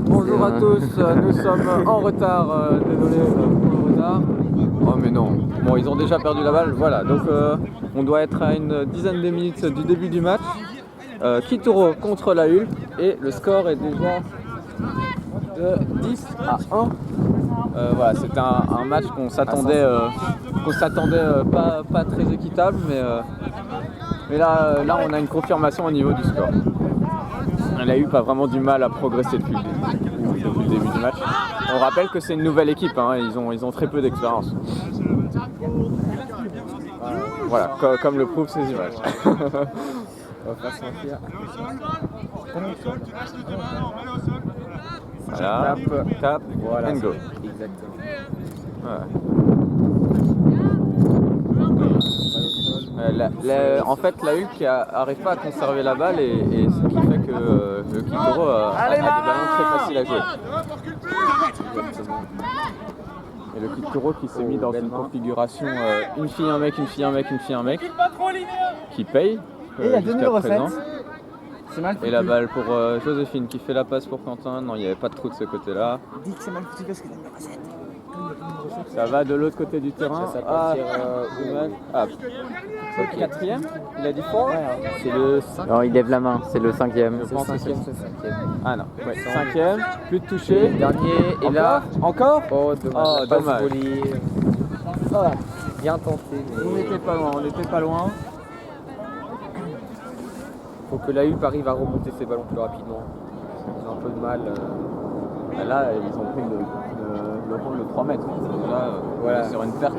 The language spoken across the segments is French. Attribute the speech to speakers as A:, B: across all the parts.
A: Bonjour à tous, nous sommes en retard, désolé pour le retard. Oh mais non, bon ils ont déjà perdu la balle, voilà, donc on doit être à une dizaine de minutes du début du match. Kituro contre la Hulk et le score est déjà de 10-1. Voilà, c'était un match qu'on s'attendait pas très équitable, mais là on a une confirmation au niveau du score. La Hulk a vraiment du mal à progresser depuis le début du match. On rappelle que c'est une nouvelle équipe, hein, ils ont très peu d'expérience. Voilà, comme le prouvent ces images. On va faire sentir. Voilà, tape, voilà, and go.
B: Exactement.
A: Voilà. En fait, la Hulk n'arrive pas à conserver la balle et ce qui fait que le Kituro a des ballons très faciles à jouer. Et le Kituro qui s'est mis dans une configuration une fille, un mec, une fille, un mec, une fille, un mec, qui paye jusqu'à présent. Et la balle pour Joséphine qui fait la passe pour Quentin. Non, il n'y avait pas de trou de ce côté-là.
B: Dis que c'est mal foutu parce que t'as numéro 7.
A: Ça va de l'autre côté du terrain. C'est le quatrième. Il a dit fort.
B: C'est le 5.
C: Non, il lève la main, c'est le cinquième.
A: Je pense que c'est le
B: cinquième.
A: Ah non, ouais, cinquième, plus de toucher.
B: Dernier, et là.
A: Encore.
B: Oh, dommage.
A: Oh, dommage.
B: Bien tenté.
A: On n'était pas loin,
B: Faut que la Hulk arrive à remonter ses ballons plus rapidement. Ils ont un peu de mal.
A: Là, ils ont pris le rôle de 3 mètres. Là,
B: voilà.
A: Sur une perte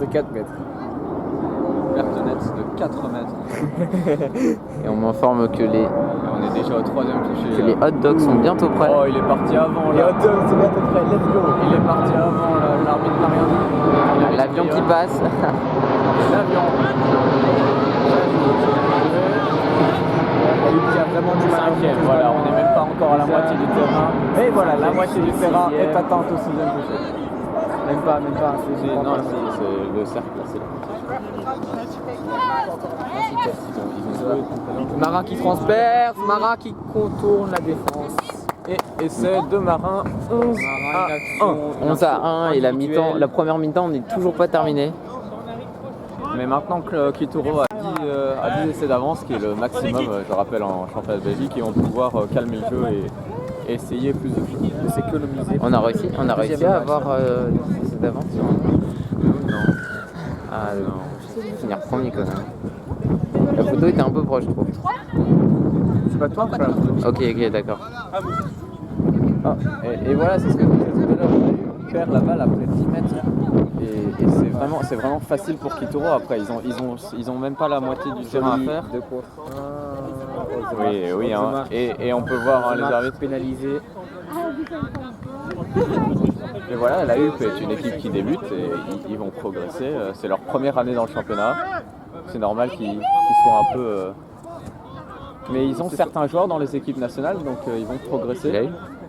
B: de 4 mètres.
A: Perte nette de 4 mètres.
C: Et on m'informe que les
A: On est déjà au 3e touché.
C: les hot dogs sont bientôt prêts.
A: Oh, il est parti avant.
B: Les hot dogs, c'est bientôt prêt. Let's go.
A: Il est parti avant, l'arbitre n'a rien dit.
C: L'avion qui passe.
A: L'avion.
B: Il y a vraiment du mal.
A: 5e, voilà, on n'est même pas encore à la moitié du terrain. Et voilà, la moitié du terrain est atteinte au 6e touché.
B: Même pas.
A: Non, c'est le cercle, c'est là.
B: Marin qui transperce, Marin qui contourne la défense.
A: Et essai de Marin, 11 à 1.
C: 11 à 1 et la première mi-temps on n'est toujours pas terminé.
A: Mais maintenant que Kituro a 10 essais d'avance, qui est le maximum, je rappelle, en championnat de Belgique, ils vont pouvoir calmer le jeu et essayer plus de
B: s'économiser.
C: On a réussi à avoir 10 essais d'avance.
A: Non.
C: Ah non, finir premier quand même. La photo était un peu proche, je trouve.
A: C'est pas toi qui fais la photo.
C: Ok, d'accord.
A: Et voilà, c'est ce que je disais tout à l'heure. On perd la balle après 10 mètres. Et c'est vraiment facile pour Kituro. Après, ils ont même pas la moitié du terrain à faire. Oui, hein. Et on peut voir les arbitres
B: pénalisés.
A: Et voilà, la Hulk est une équipe qui débute et ils vont progresser. C'est leur première année dans le championnat. C'est normal qu'ils soient un peu... Mais ils ont certains joueurs dans les équipes nationales, donc ils vont progresser.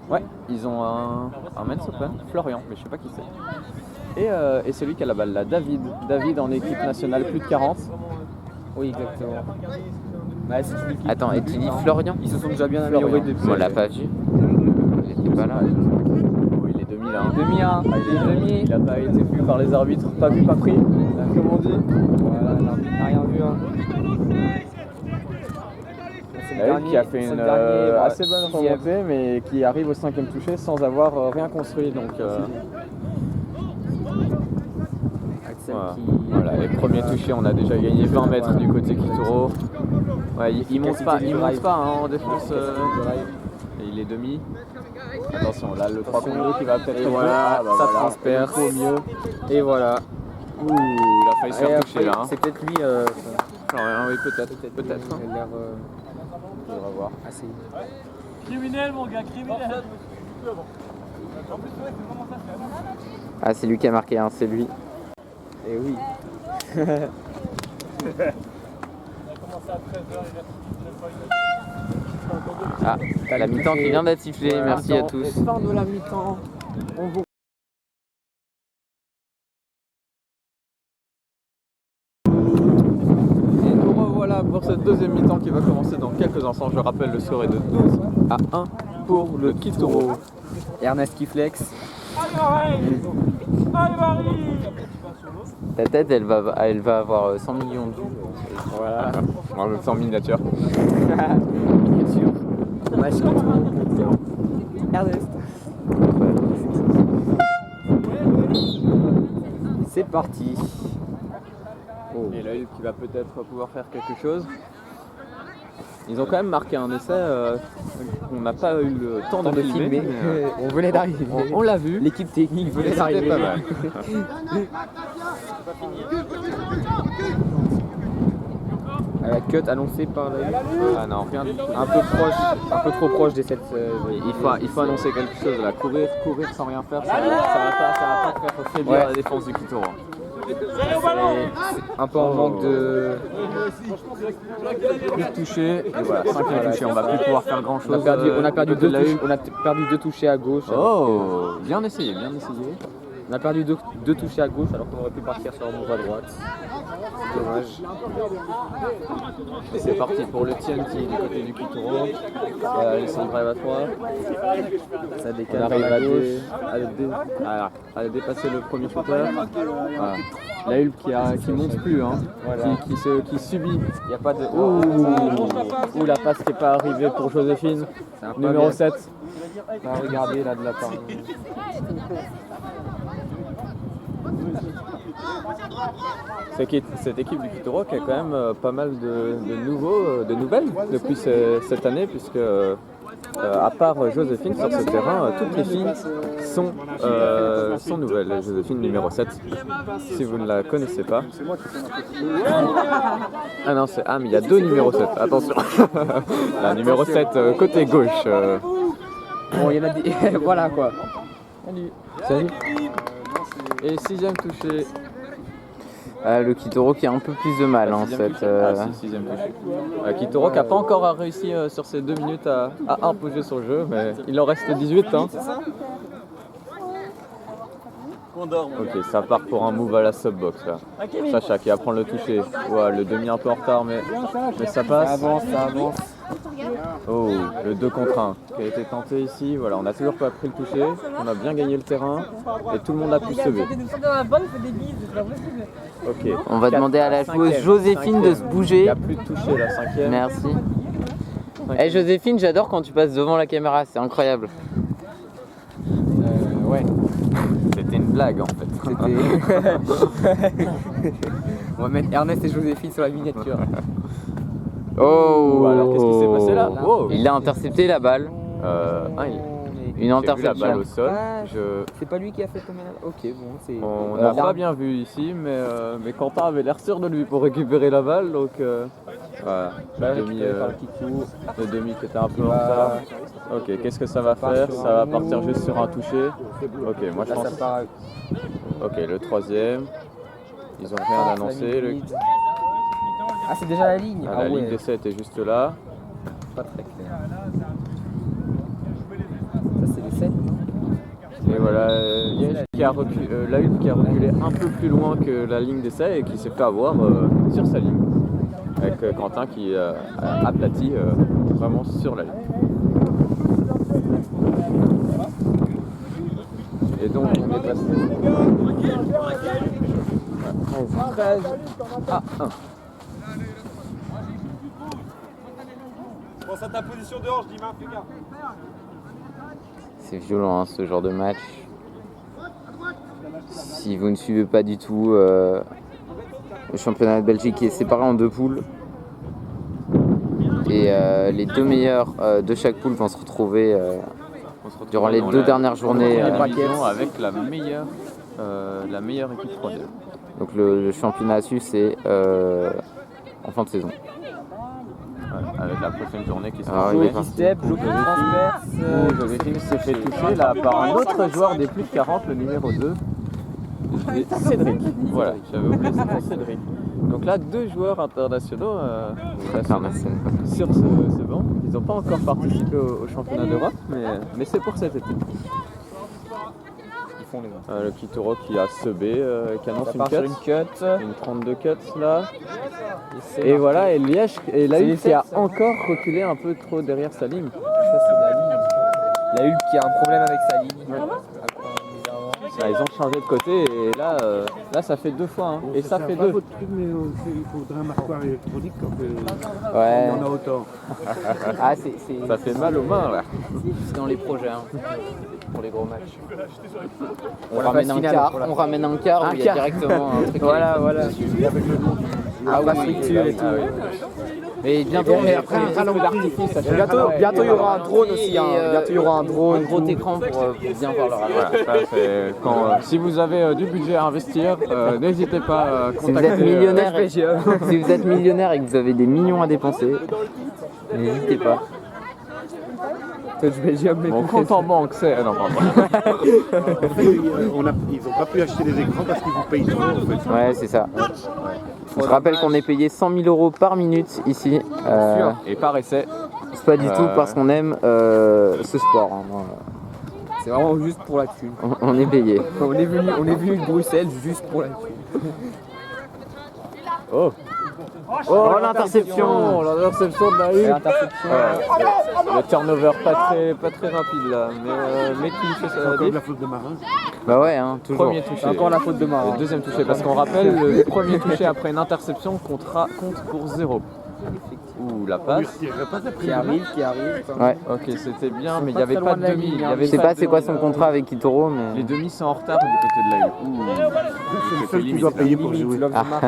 A: Ouais, ils ont un men's open, Florian, mais je sais pas qui c'est. Et celui qui a la balle là, David en équipe nationale, plus de 40.
B: Oui, exactement.
C: Attends, et tu dis Florian?
B: Ils se sont déjà bien améliorés depuis.
C: On l'a pas vu. Il était pas là.
A: Oui, il est demi là. Il n'a pas été vu par les arbitres, pas vu, pas pris, comme on dit.
B: Voilà, l'arbitre n'a rien vu.
A: Qui a fait une assez bonne remontée, mais qui arrive au 5e touché sans avoir rien construit. Donc, voilà, les premiers touchés, on a déjà gagné 20 mètres du côté Kituro. Ouais, il monte pas hein, en défense. Et il est demi. Attention, là le 3 contre 2 qui va peut-être
B: voilà, ça transperce
A: au mieux.
B: Et voilà.
A: Ouh, il a failli se faire toucher là. Hein.
B: C'est peut-être lui.
A: Oui, peut-être.
B: Il a l'air.
A: On va voir.
B: Assez.
D: Criminel, mon gars, criminel.
C: Ah, c'est lui qui a marqué, hein, c'est lui.
B: Et oui.
C: Ah, la mi-temps qui vient d'être sifflée, merci à tous.
A: Fin de la mi-temps. On vous... Et nous revoilà pour ce deuxième mi-temps qui va commencer dans quelques instants. Je rappelle, le score est de 12-1 pour le Kitoro.
B: Ernest qui flex.
C: Ta tête, elle va avoir 100 millions de vues.
A: Voilà, en même temps miniature.
B: Miniature. Match Ernest. C'est parti.
A: Et là, qui va peut-être pouvoir faire quelque chose. Ils ont quand même marqué un essai qu'on n'a pas eu le temps de filmer. Mais,
B: On venait d'arriver.
A: on l'a vu.
B: L'équipe technique venait
A: C'était
B: d'arriver.
A: pas mal.
B: À la cut annoncée par la...
A: Ah non, rien du tout.
B: un peu trop proche des 7.
A: Il faut annoncer quelque chose là. Courir sans rien faire, ça va pas faire faiblir
B: Ouais.
A: la défense du Kitoro.
B: Un peu en manque de...
A: Plus de toucher, et voilà, 5e touché, on va plus pouvoir faire grand chose.
B: On a perdu deux touchés à gauche.
A: Oh, bien essayé, bien essayé.
B: On a perdu deux touchés à gauche alors qu'on aurait pu partir sur un move à droite. Dommage.
A: Et c'est parti pour le TNT du côté du Kitoro. Ça va laisser le drive à 3.
B: Ça
A: On
B: décale
A: arrive
B: vers la gauche.
A: à dépasser le premier shooter. Voilà. La Hulk qui monte plus, hein,
B: Voilà.
A: qui subit.
B: Il n'y a pas de...
A: Ouh, la passe qui n'est pas arrivée pour Joséphine,
B: C'est un peu
A: numéro
B: bien.
A: 7.
B: Regardez là de la part.
A: Cette équipe du Kitoro qui a quand même pas mal de nouvelles depuis cette année, puisque à part Joséphine sur ce terrain, toutes les filles sont nouvelles. Joséphine numéro 7, si vous ne la connaissez pas. Ah non, mais il y a deux numéros 7, attention. La numéro 7 côté gauche.
B: Bon, il y en a des... voilà quoi.
A: Salut. Et 6e touché.
C: Le Kitoro qui a un peu plus de mal en fait.
A: Si, 6e touché. Kitoro qui n'a pas encore réussi sur ces 2 minutes à imposer son jeu, mais il en reste 18. Hein. Ok, ça part pour un move à la subbox là. Sacha qui va prendre le toucher. Ouais, le demi un peu en retard, mais ça passe.
B: Ça avance.
A: Oh, le 2 contre 1 qui a été tenté ici. Voilà, on n'a toujours pas pris le toucher. On a bien gagné le terrain et tout le monde a pu se lever. Ok.
C: On va demander à la joueuse
A: 5e,
C: Joséphine de se
A: 5e. Il
C: bouger.
A: n'y a plus de toucher la 5e.
C: Merci. Eh Joséphine, j'adore quand tu passes devant la caméra, c'est incroyable.
B: Ouais.
A: C'était une blague en fait.
B: On va mettre Ernest et Joséphine sur la miniature.
C: Oh,
A: Alors qu'est-ce qui s'est passé là? Oh.
C: Il a intercepté la balle. Une
A: J'ai vu la
C: interception.
A: balle au sol.
B: C'est pas lui qui a fait tomber la... Ok, bon, c'est...
A: On n'a pas bien vu ici, mais Quentin avait l'air sûr de lui pour récupérer la balle, donc voilà. Le demi qui était un peu en retard. Ok, qu'est-ce que ça va faire? Ça va partir juste sur un toucher. Ok, moi je
B: Là,
A: pense.
B: ça part...
A: Ok, le 3e. Ils ont rien annoncé.
B: Ah, c'est déjà la ligne.
A: La ligne d'essai était juste là.
B: Pas très clair. Ça, c'est les 7.
A: Et voilà, la Hulk qui a reculé un peu plus loin que la ligne d'essai et qui s'est fait avoir sur sa ligne. Avec Quentin qui a aplati vraiment sur la ligne. Et donc on est passé 13 à 1.
D: Pense à ta position dehors, je dis main, fais gaffe.
C: C'est violent hein, ce genre de match. Si vous ne suivez pas du tout le championnat de Belgique est séparé en 2 poules. Et les 2 meilleurs de chaque poule vont se retrouver durant les 2 dernières journées.
A: Avec la meilleure équipe 3D.
C: Donc le championnat suisse c'est en fin de saison.
A: Ouais, avec la prochaine journée qui
C: Ah,
A: sera
C: il est
A: jouée.
C: parti.
B: Step, je transperce.
A: Joséphine s'est fait toucher là par un autre joueur des plus de 40, le numéro 2. Cédric. Voilà, j'avais oublié c'était Cédric. Donc là, 2 joueurs internationaux sur ce banc. Ils n'ont pas encore participé au championnat d'Europe, mais c'est pour cet été.
B: fond, les gars.
A: Le Kitoro qui a sebé, qui annonce
B: Ça
A: une
B: part sur
A: cut.
B: une cut.
A: Une 32 cuts là.
B: c'est
A: Et
B: marqué.
A: voilà, et Liège et la
B: C'est
A: Hulpe
B: les
A: qui a
B: sept, ça.
A: encore reculé un peu trop derrière sa ligne.
B: Ça, c'est la ligne. La Hulpe qui a un problème avec sa ligne. Bizarrement.
A: Ils ont changé de côté et là, ça fait 2 fois. Hein. Et ça fait 2.
E: Votre truc, mais il faudrait un marqueur électronique quand
C: Ouais.
E: on a autant.
C: Ah, c'est
A: Ça fait mal aux mains là.
C: dans les projets hein, pour les gros matchs. On
B: Pour la
C: ramène
B: phase
C: un
B: finale,
C: quart,
B: pour la-
C: on ramène un quart où
B: Un
C: il y a
B: quart.
C: directement un truc.
B: Voilà.
C: Ah
B: La
C: oui,
B: structure et tout.
C: ah oui. Mais bientôt,
B: Mais après, un feu d'artifice. Bientôt, il y aura un drone aussi. Hein. Bientôt, il y aura un drone.
C: un gros écran pour bien voir leur
A: Voilà, ça c'est quand si vous avez du budget à investir, n'hésitez pas à
C: Si vous
A: contacter.
C: êtes millionnaire,
B: SPGE.
C: si vous êtes millionnaire et que vous avez des millions à dépenser, n'hésitez pas.
B: Touch Belgium, mais
A: Mon compte en banque c'est. Non, pardon.
E: En fait, ils n'ont pas pu acheter les écrans parce qu'ils vous payent trop en fait.
C: Ouais, c'est ça. Je rappelle qu'on est payé 100 000 € par minute ici.
A: Et par essai.
C: C'est pas du tout parce qu'on aime ce sport. Hein.
B: c'est vraiment juste pour la thune.
C: On est payé.
B: On est venu de Bruxelles juste pour la thune.
A: Oh,
C: Oh, l'interception.
A: l'interception de la
B: Et
A: Hulpe.
B: l'interception.
A: Le turnover pas très rapide là, mais qui fait
E: C'est
A: ça
E: encore de la faute de Marin.
C: Bah ouais, hein, toujours.
A: Premier touché.
B: C'est encore la faute de Marin.
A: Le deuxième touché, parce qu'on rappelle, le premier touché après une interception compte pour 0. Ouh, la
E: On lui
A: passe.
E: retirerait pas sa
B: Qui
E: prime.
B: arrive.
C: Ouais.
A: Ok, c'était bien, mais il
B: pas
A: n'y avait
B: très
A: pas
B: loin
A: de
B: de la
A: demi.
B: ligne,
A: il y
B: hein.
A: avait
C: Je sais pas c'est quoi son
A: demi.
C: contrat avec Kitoro, mais.
A: Les demi sont en retard du côté de la Hulpe. Ouh,
E: C'est le seul qui doit payer pour jouer.
B: Love the mark,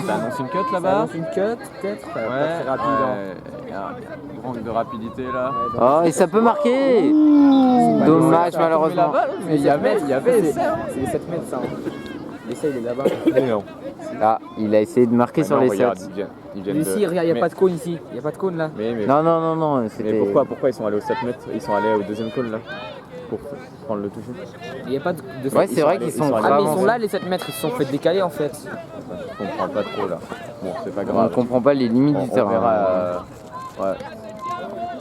A: ça annonce une cut
B: Ça
A: là-bas.
B: annonce une cut, peut-être. Pas
A: Ouais,
B: très rapide. Hein.
A: il y a un manque de rapidité là.
C: Oh, et ça peut marquer. Dommage
A: Ça a tombé la
C: malheureusement.
A: balle, mais il y avait
B: C'est les 7 mètres, ça. L'essai, il est là-bas.
C: Ah, il a essayé de marquer sur les 7.
A: Ils viennent
B: Ici, regarde, il n'y a
A: mais-
B: pas de cône ici. Il n'y a pas de cône là.
A: Mais
C: Non, c'était.
A: Mais pourquoi ils sont allés au 7 mètres? Ils sont allés au deuxième cône là pour prendre le toucher.
B: Il n'y a pas de.
C: Ouais, c'est vrai qu'ils sont
B: Ah, mais ils
C: vraiment.
B: sont là, les 7 mètres. Ils se sont fait décaler en fait.
A: Je comprends pas trop là. Bon, c'est pas
C: On ne
A: grave.
C: comprend pas les limites du
A: On
C: terrain.
A: verra, ouais.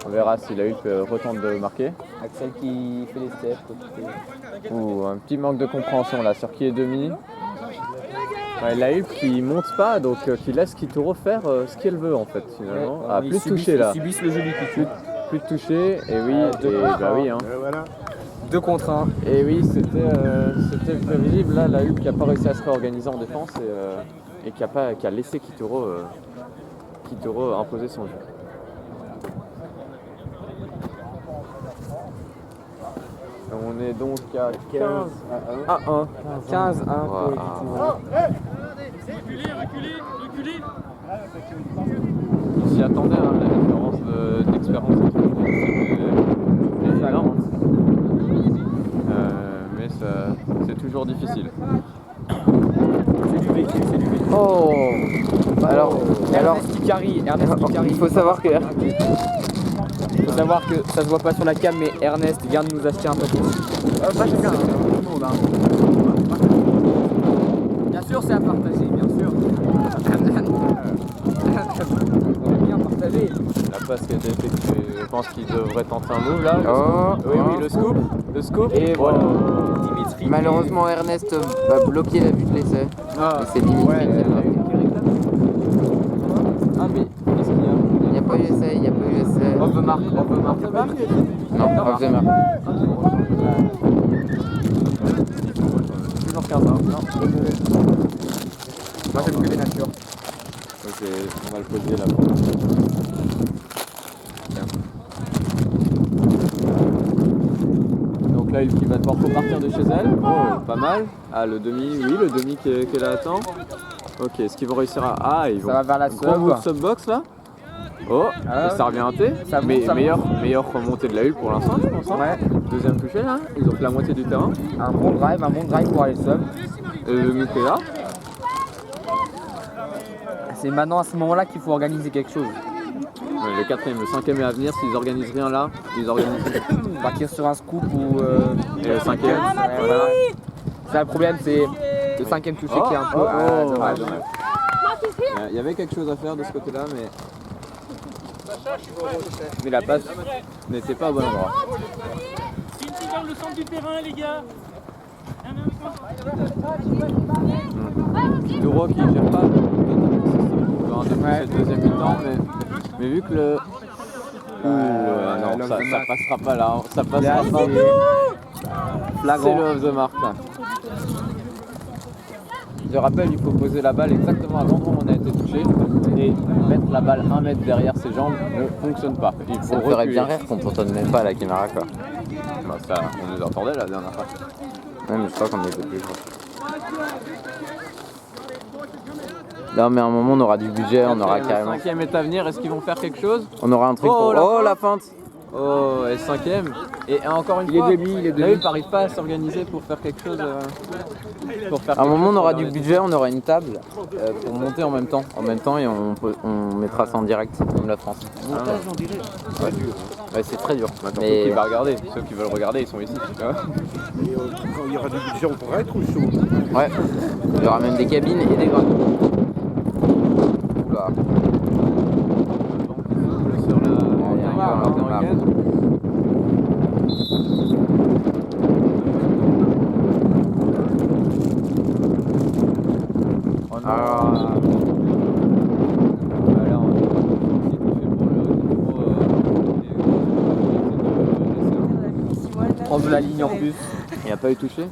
A: On verra si la Hulpe retente de marquer.
B: Axel qui fait les steps.
A: Ou un petit manque de compréhension là sur qui est demi. Ouais, la Hulpe qui monte pas, donc qui laisse Kitoro faire ce qu'elle veut en fait finalement. Ah, plus de toucher là.
B: Ils subissent le jeu du Kitoro.
A: Plus de toucher, et oui, bah oui. Hein.
E: Voilà.
B: 2 contre 1.
A: Et oui, c'était prévisible là, la Hulpe qui a pas réussi à se réorganiser en défense et qui a laissé Kitoro imposer son jeu. On est donc à 15 à 1.
B: 15 1 pour le Kitoro.
A: On s'y attendait, hein, la différence d'expérience entre les deux est énorme. Mais c'est toujours difficile.
B: C'est du vécu, c'est du vécu.
C: Oh. Alors,
B: Ernest qui carry.
C: il faut savoir que.
B: Il faut savoir que ça se voit pas sur la cam, mais Ernest vient de nous acheter un paquet. Pas chacun, tout le monde. Hein. Bien sûr, c'est à partager, bien sûr. On est bien partagé.
A: La passe qui a été effectuée, je pense qu'il devrait tenter un move là.
C: Oh,
A: Oui, le scoop.
B: Et voilà.
A: Dimitri.
C: Malheureusement, Ernest va bloquer la vue de l'essai.
A: Ah,
C: Et c'est Dimitri
A: ouais,
C: qui a marqué.
A: Ah, mais qu'est-ce qu'il y a?
C: Il n'y a pas eu essai, il n'y a pas eu essai.
B: On veut marque.
C: Non, off the mark.
A: Toujours 15 ans. Non, désolé.
B: Moi j'aime que les natures.
A: C'est mal posé là. Donc là, qui va devoir repartir de chez elle. Oh, pas mal. Ah, le demi qu'elle attend. Ok, est-ce qu'ils vont réussir à. Ah, ils vont.
B: Ça va vers la
A: Gros
B: sub.
A: move subbox là. Oh,
B: Ah,
A: et ça revient un T.
B: ça monte,
A: Mais
B: ça
A: meilleure remontée de la Hulpe pour l'instant, je pense. Hein.
B: Ouais.
A: Deuxième touché là. Ils ont fait la moitié du terrain.
B: Un bon drive pour aller sub.
A: Mukela.
B: C'est maintenant à ce moment-là qu'il faut organiser quelque chose.
A: Le 4ème, le 5ème est à venir. S'ils organisent rien là, ils organisent rien.
B: Partir sur un scoop ou.
A: Et le 5ème.
B: Ouais, voilà. Ça, le problème, c'est le 5ème touché qui est un peu. Ah, dommage.
A: Il y avait quelque chose à faire de ce côté-là, mais la passe n'était pas au bon endroit.
D: ferme le centre du terrain, les gars.
A: Duro qui gère pas cette deuxième mi-temps, mais vu que le... non, ça passera pas là, ça passera pas. C'est le off the mark. Je rappelle, il faut poser la balle exactement à l'endroit où on a été touché et mettre la balle 1 mètre derrière ses jambes ne fonctionne pas. Il faut
C: Ça me ferait
A: reculer.
C: bien rire qu'on t'entende même pas à la caméra quoi.
A: Bah, ça, on nous entendait la dernière fois.
C: Ouais, mais je crois qu'on est plus gros. Non, mais à un moment, on aura du budget, on aura
A: Le
C: carrément.
A: 5e est à venir, est-ce qu'ils vont faire quelque chose?
C: On aura un truc
A: Oh,
C: pour.
A: la
C: Oh,
A: feinte.
C: la feinte!
A: Oh, et 5e. Et encore une
B: Il est
A: fois,
B: demi, il est
A: là,
B: demi.
A: ils n'arrivent pas à s'organiser pour faire quelque chose.
C: À un moment, on aura du budget, on aura une table pour monter en même temps. En même temps, et on mettra ça en direct, comme la France.
E: Montage en direct.
C: Ouais, c'est très dur.
A: Qui
C: Mais
A: va regarder? Ceux qui veulent regarder, ils sont ici. Tu vois.
E: Et quand il y aura du budget, on pourra être au chaud.
C: ouais, il y aura même des cabines et des grades. Oula.
A: Sur la
C: marque.
B: Prendre la ligne en plus.
A: Il n'y a pas eu touché.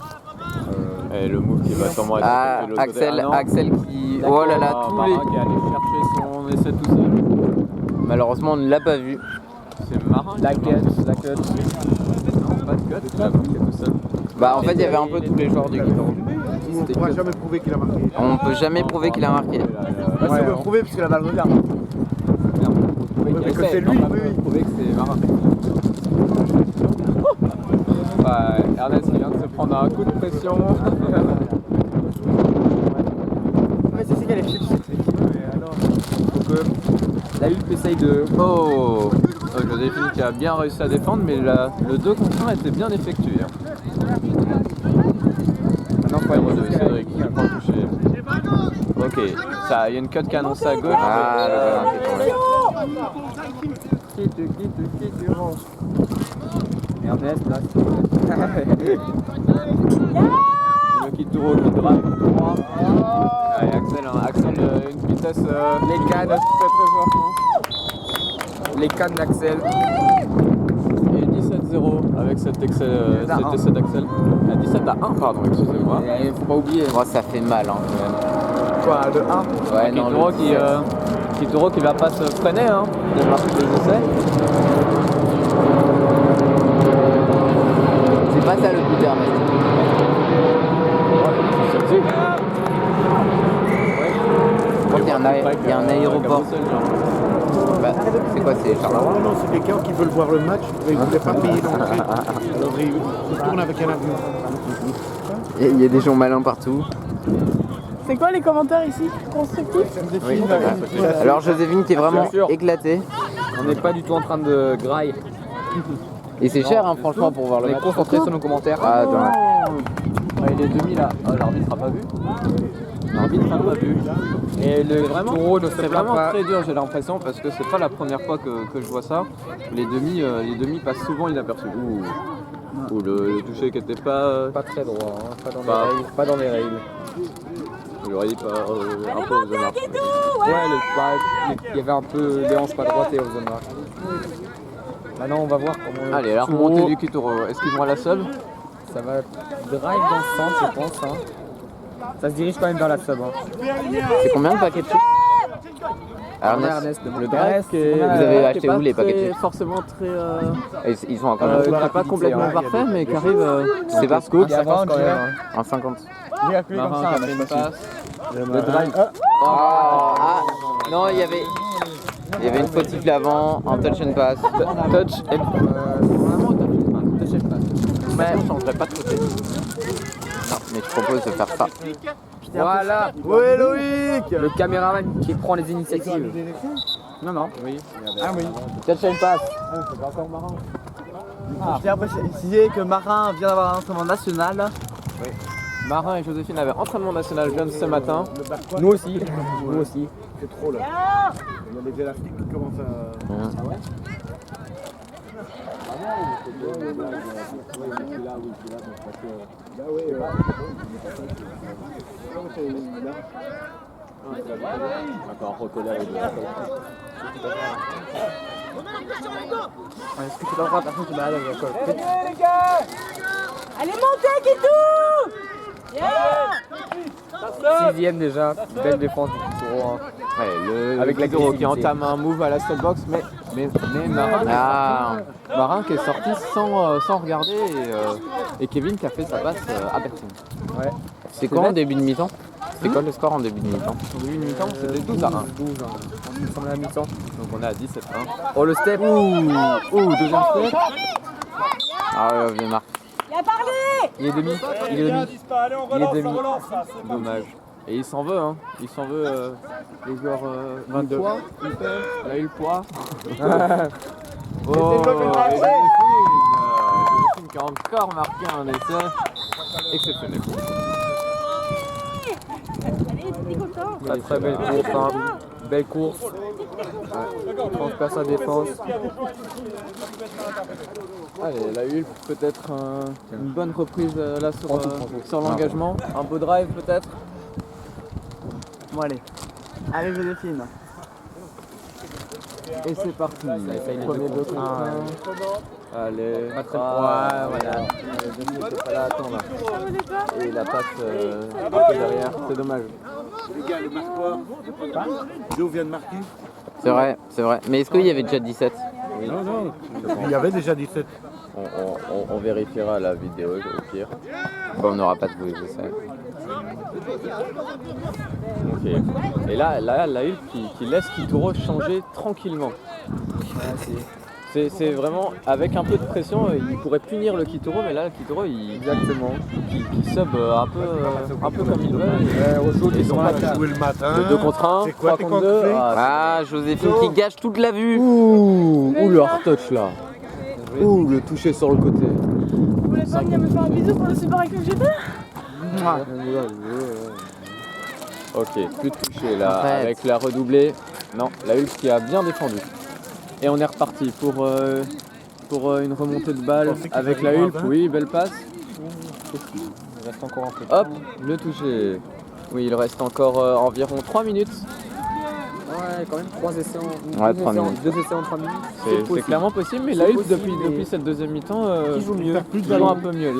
A: Et le move qui va sûrement être
C: Ah,
A: de l'autre côté.
C: Axel,
A: Ah non.
C: Axel qui. Oh là là, tous
A: Marin
C: les.
A: qui est allé chercher son essai tout seul.
C: Malheureusement, on ne l'a pas vu.
A: C'est Marin qui
B: La
A: a
B: cut,
A: marqué.
B: la cut.
A: Non, pas de cut, il a marqué tout seul.
C: Bah, en fait, il y avait un peu tous les joueurs du Guitaro.
E: On ne pourra jamais prouver qu'il a marqué.
C: On peut jamais prouver qu'il a marqué.
B: Ouais, si on peut prouver parce que la balle revient.
E: Mais que c'est lui, oui, oui.
A: Prouver que c'est Marin. Bah, Ernest il vient de se prendre un coup de pression.
B: Mais c'est qu'elle est fiche cette équipe. Donc la Hulk essaye de.
A: Oh, Joséphine qui a bien réussi à défendre, mais le 2 contre 1 était bien effectué.
B: Maintenant, faut aller
A: De Cédric qui prend le toucher. Ok, ça, il y a une cut qui annonce à gauche.
C: Ah, le ballon qui est tombé.
B: Quitte, range. Ernest, là.
A: Le Kituro qui drive tout droit. Allez, Axel, une vitesse.
B: Les cannes.
A: Très fort.
B: Les cannes d'Axel.
A: Et 17-0 avec cet essai d'Axel. 17 à 1, pardon, excusez-moi.
B: Il faut pas oublier.
C: Oh, ça fait mal hein, quand même.
B: Quoi, le 1
C: Ouais, non,
A: Kituro qui va pas se freiner, hein, de marquer des essais.
C: c'est pas ça le but d'Ernest.
A: C'est celle-ci.
C: Je crois qu'il y a un aéroport. Bah, c'est quoi, c'est Charleroi?
E: Non, non, c'est quelqu'un qui veut voir le match, mais il ne voulait pas payer l'entrée. Alors il tourne avec un avion.
C: Il y a des gens malins partout.
F: C'est quoi les commentaires ici? Constructifs?
C: Oui. Alors Joséphine qui est vraiment éclatée.
B: On n'est pas du tout en train de graille.
C: Et c'est cher hein, franchement pour voir
B: On
C: le
B: est
C: match.
B: concentré sur nos commentaires.
C: Ah, dommage.
A: Ouais, il est demi là. Oh, l'arbitre n'a pas vu. L'arbitre n'a pas vu. Et le
B: Kituro ne se
A: c'est
B: plaint
A: vraiment
B: pas.
A: très dur, j'ai l'impression, parce que c'est pas la première fois que je vois ça. Les demi passent souvent inaperçus. Ou le toucher qui était pas.
B: Pas très droit, hein. Pas dans les
A: Pas-
B: règles. Pas dans les règles.
A: J'aurais dit pas un peu aux zone marque.
B: Ouais, il y avait un peu les hanches pas droites et aux zones marques. Maintenant, on va voir comment.
A: Allez, la
B: Kituro,
A: remontée du Kituro. Est-ce qu'ils vont à la sub?
B: Ça va drive dans le centre, je pense. Hein. Ça se dirige quand même dans la sub. Hein.
C: C'est combien le paquet de chips?
B: Ernest, le drive.
A: Vous
C: Vous avez acheté où les paquets de chips?
A: Forcément très.
C: Ils sont encore
A: Qui n'est pas complètement parfait, mais qui arrive.
C: C'est pas
B: Il avance quand même. Hein.
C: en 50.
A: Marin qui a fait une passe.
B: Le drive.
C: Ah, non, il y avait une faute sifflée avant, un touch and pass.
A: Touch and mais je changerais pas de côté.
C: Non, mais je propose de faire ça.
B: Voilà.
E: Ouais, Loïc.
B: Le caméraman qui prend les initiatives. Non, non.
A: Oui.
B: Touch and pass.
F: Je tiens à préciser que Marin vient d'avoir un instrument national.
A: Marin et Joséphine avaient entraînement national jeune ce matin.
B: Nous aussi. Nous aussi.
E: C'est trop là. Il y a les élastiques qui commencent à.
A: Encore recoller avec de la colle.
B: Est-ce que tu dois voir personne qui balade avec la colle?
G: Allez, montez, Guidou!
B: Sixième déjà, belle défense du Kituro. Hein.
A: Ouais,
B: Avec la
A: Kituro qui
B: créativité.
A: entame un move à la stopbox, mais Marin, Marin qui est sorti sans regarder et Kevin qui a fait sa passe à personne.
B: Ouais.
C: C'est quoi en début de mi-temps? C'était quoi le score en début de mi-temps?
A: Au début de mi-temps, c'était 12 à 1.
B: 12, hein. Il me semble à la mi-temps.
A: Donc on est à 17 à 1.
B: Oh le step.
A: Deuxième step.
C: Ah ouais, vieux Marc.
G: Il a parlé!
B: Il est demi. Il est demi.
D: Allez, on
B: Il est
D: relance,
B: demi.
D: on relance. Ça, c'est bon.
A: Dommage. Et il s'en veut, hein. Il s'en veut les joueurs
E: 22.
A: poids, il a eu le poids.
D: Mettez-le,
A: Oh,
D: mettez-le.
A: Joséphine qui a encore marqué un essai exceptionnel.
G: Allez, petit content.
B: Très très belle course. Hein. Belle course. Transperce sa défense.
A: Allez, elle a eu peut-être une bonne reprise là sur l'engagement. Un beau drive peut-être.
F: Bon, allez. Allez, Joséphine.
A: Et c'est parti. Premier bloc contre un. Allez.
B: Pas très
A: voilà. Denis n'était pas là à attendre. Et la passe derrière, c'est dommage.
E: Les gars, le marqueur. Joe vient de marquer.
C: C'est vrai, c'est vrai. Mais est-ce qu'il y avait déjà 17?
E: Non, non. Il y avait déjà 17.
A: On vérifiera la vidéo au pire.
C: Bon, on n'aura pas de bruit, je sais.
A: Ok. Et là, la Hulk qui laisse Kituro changer tranquillement. C'est vraiment, avec un peu de pression, il pourrait punir le Kituro, mais là, le Kituro,
B: Exactement.
A: il sub un peu comme il veut.
E: Ils ont pas joué le matin.
A: Le 2 contre 1,
E: C'est quoi
A: 3
E: tes
A: contre 2.
E: conclus?
C: Ah, Joséphine qui gâche toute la vue.
A: Ouh, le hard touch là. Ouh, le toucher sur le côté.
G: Vous voulez pas venir me faire un bisou pour le super avec que j'étais?
A: Ok, plus de toucher là,
C: Arrête.
A: avec la redoublée. Non, la Hulk qui a bien défendu. Et on est reparti pour une remontée de balle
E: Je pensais qu'ils
A: avec la
E: allaient
A: Hulk.
E: voir, hein.
A: Oui, belle passe.
B: Il reste encore un peu.
A: Hop, le toucher. Oui, il reste encore environ 3 minutes.
B: Ouais, quand même 3 essais en
C: Ouais,
B: 2
C: 3
B: essais en-
C: minutes.
B: 2 essais en 3 minutes.
A: C'est clairement possible, mais
B: C'est
A: la Hulk
B: possible,
A: depuis,
B: mais-
A: depuis cette deuxième mi-temps
B: Qui joue mieux.
E: Plus de
A: joue
E: ballon.
A: un peu mieux.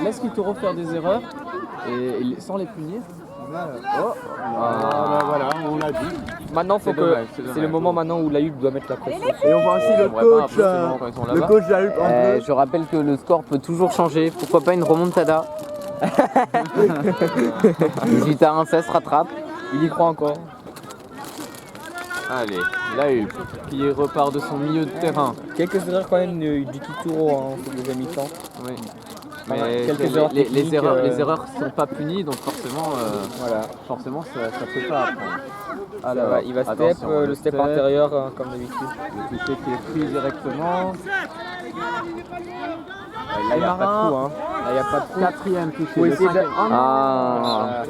A: Laisse Kituro faire des erreurs et sans les punir.
E: Ah, bah voilà, on l'a dit.
B: Maintenant, faut
A: C'est
B: que
A: dommage, c'est
B: c'est le
A: dommage.
B: moment maintenant où la Hulk doit mettre la pression.
F: Et on voit aussi le
A: On voit pas
F: coach,
A: forcément quand ils sont
F: le
A: là-bas.
F: coach de la Hulk en bleu.
C: Je rappelle que le score peut toujours changer. Pourquoi pas une remontada? 18 à 1, ça se rattrape.
B: Il y croit encore.
A: Allez, la Hulk qui repart de son milieu de terrain.
B: Quelques erreurs quand même du Kituro hein, en cette deuxième mi-temps.
A: Oui.
B: Voilà,
A: Mais
B: quelques erreurs
A: les
B: techniques,
A: erreurs les erreurs sont pas punies, donc forcément,
B: Voilà.
A: ça peut pas apprendre.
B: Ça va, il va step,
A: attention,
B: le step intérieur hein, comme d'habitude.
A: Le toucher qui est pris directement.
B: Là, il n'y a pas de coup. Hein. Là, il n'y a pas de coup.
A: Quatrième touché.
B: Faut
A: le
B: essayer,
A: cinquième.
C: Ah.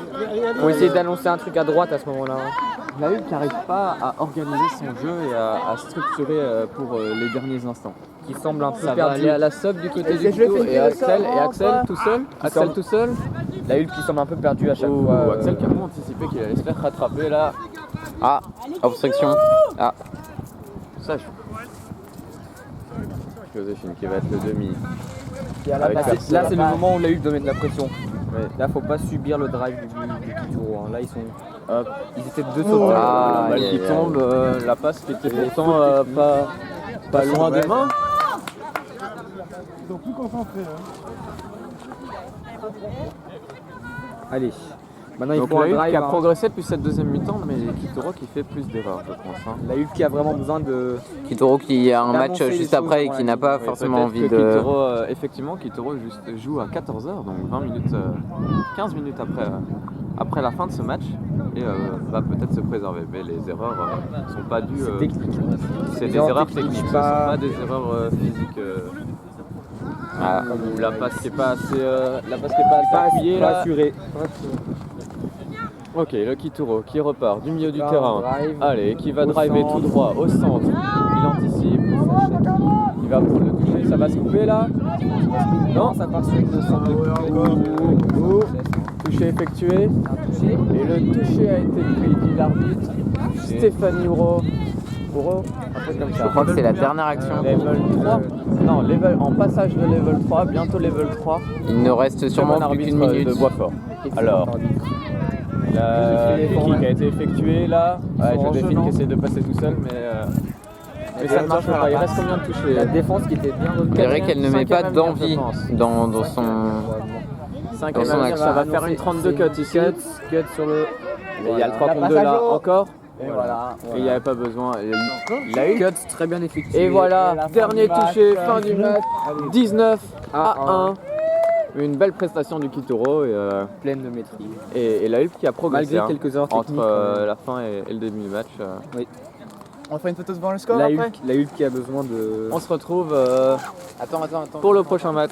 B: faut essayer d'annoncer un truc à droite à ce moment-là. hein.
A: La Hulk n'arrive pas à organiser son jeu et à structurer pour les derniers instants.
B: Qui semble un peu
A: Ça va
B: perdu.
A: aller à la sub du côté
F: Est-ce
A: du
F: que je vais
A: couteau
F: finir
A: et
F: le
A: Axel,
F: sort,
A: et Axel
F: enfin
A: tout seul. Axel
B: semble-
A: tout seul.
B: La Hulk qui semble un peu perdue à chaque
A: Oh,
B: fois.
A: Axel qui a pas anticipé qu'il allait se faire rattraper là.
C: Ah, obstruction. Ah,
A: Ça joue. Joséphine qui va être le demi.
B: Là, c'est le moment où la Hulk doit mettre la pression.
A: Ouais.
B: Là, faut pas subir le drive du Kituro. hein. Là,
A: Hop.
B: ils étaient deux sauteurs.
C: Ah,
A: La balle
C: aïe,
A: qui
C: aïe,
A: tombe, la passe qui était pourtant pas loin des mains.
E: Ils sont plus concentrés. Hein.
B: Allez. Maintenant, il
A: Donc
B: faut
A: la
B: un
A: Hulk
B: drive.
A: qui a
B: hein.
A: progressé depuis cette deuxième mi-temps, mais Kituro qui fait plus d'erreurs, je pense. hein.
B: La Hulk qui a vraiment besoin de.
C: Kituro qui a un match
B: D'avancer les
C: juste
B: choses,
C: après et
B: ouais.
C: qui n'a pas
A: Ouais,
C: forcément
A: peut-être
C: envie
A: que
C: de.
A: Kituro, effectivement, Kituro joue à 14h, donc 20 minutes, 15 minutes après la fin de ce match, et va peut-être se préserver. Mais les erreurs ne sont pas dues.
B: C'est technique.
A: C'est des
B: erreurs
A: erreurs
B: techniques,
A: techniques, ce ne
B: pas-
A: sont pas des erreurs physiques. Ou la passe qui n'est pas assez, appuyée
B: Pas
A: là.
B: assuré.
A: Ok, le Kituro qui repart du milieu du
B: Là,
A: terrain.
B: drive.
A: Allez, qui va
B: Au
A: driver
B: centre.
A: tout droit au centre. Il anticipe. Il va prendre le toucher, ça va se couper là. Non,
B: Ça part sur une 200.
A: touché effectué. Et le toucher a été pris, dit l'arbitre. Stéphanie Ouro, un truc comme ça.
C: Je crois que c'est la dernière action.
A: Level 3. Non, en passage de level 3, bientôt level 3.
C: Il ne reste
A: Très
C: sûrement
A: bon
C: plus qu'une
A: arbitre
C: minute.
A: de Boisfort. Alors, la kick a été effectuée là. Ouais, Joséphine qui essaie de passer tout seul, mais ça ne marche pas. Il reste combien de touches
B: La défense qui était bien
C: Je dirais qu'elle ne met pas
A: Cinquième
C: d'envie
A: je pense.
C: dans son.
A: Cinquième
C: Dans son
A: action, ça va faire une 32 cut ici.
B: Cut sur le.
A: Et il y a le 3 contre 2 là encore. Et
B: voilà.
A: il n'y avait pas besoin. Il a eu.
B: Cut très bien effectué.
A: Et voilà,
F: la fin
A: dernier
F: du match,
A: touché, fin du match. 19 à
B: à
A: 1. Une belle prestation du Kitoro
B: pleine de maîtrise.
A: et la Hulk qui a progressé
B: Malgré quelques erreurs
A: entre
B: techniques.
A: la fin et le début du match.
F: On fait une photo devant le score
B: La
F: après
B: Hulk qui a besoin de.
A: On se retrouve
C: Attends.
A: pour le prochain match.